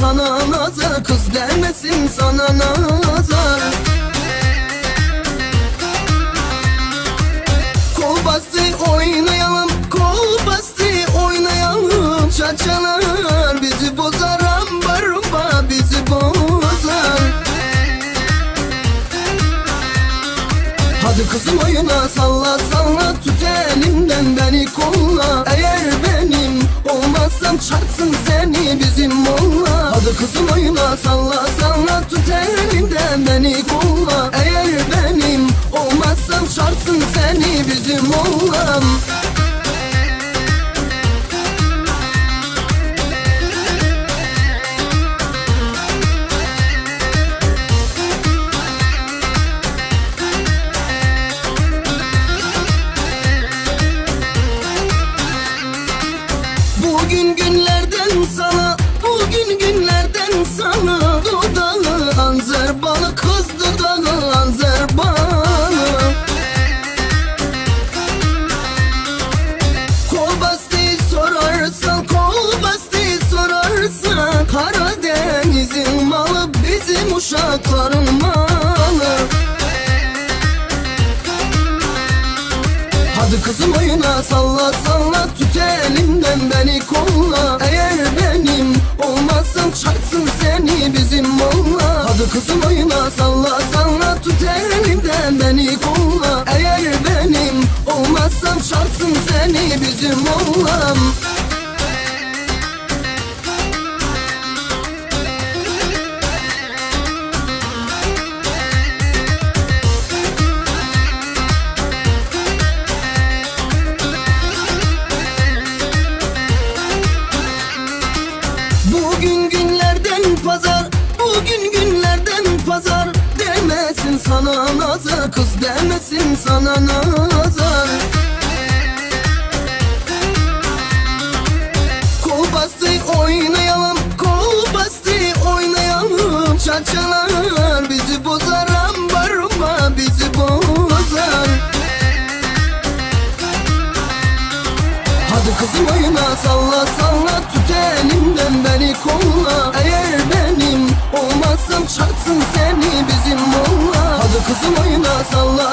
sana nazar, kız değmesin sana nazar. Kol bastı oynayalım, kol bastı oynayalım. Çaçalar bizi bozar, ambar rumba bizi bozar. Hadi kızım oyuna, salla salla, tut elimden beni kolla. Eğer benim olmazsam çarpsın seni bizim molla. Hadi kızım oyuna, salla salla, tut elimden beni kolla. Eğer benim olmazsam çarpsın seni bizim mollam. Bugün günlerden sana, bugün günlerden sana. Dudağı anzer balı, kız dudağı anzer balı. Kol bastı sorarsan, kol bastı sorarsan. Karadeniz'in malı bizim uşakların malı. Hadi kızım oyuna, salla salla, tut elimden beni kolla. Eğer benim olmazsam çarpsın seni bizim molla. Hadi kızım oyuna, salla salla, tut elimden beni kolla. Eğer benim olmazsam çarpsın seni bizim mollam. Bugün günlerden pazar, bugün günlerden pazar. Demesin sana nazar, kız demesin sana nazar. Kol bastı oynayalım, kol bastı oynayalım. Çaçalar bizi bozar, ambar rumba bizi bozar. Hadi kızım oyuna, salla salla, tut elimden beni kolla. Eğer benim olmazsam çarpsın seni bizim molla. Hadi kızım oyuna, salla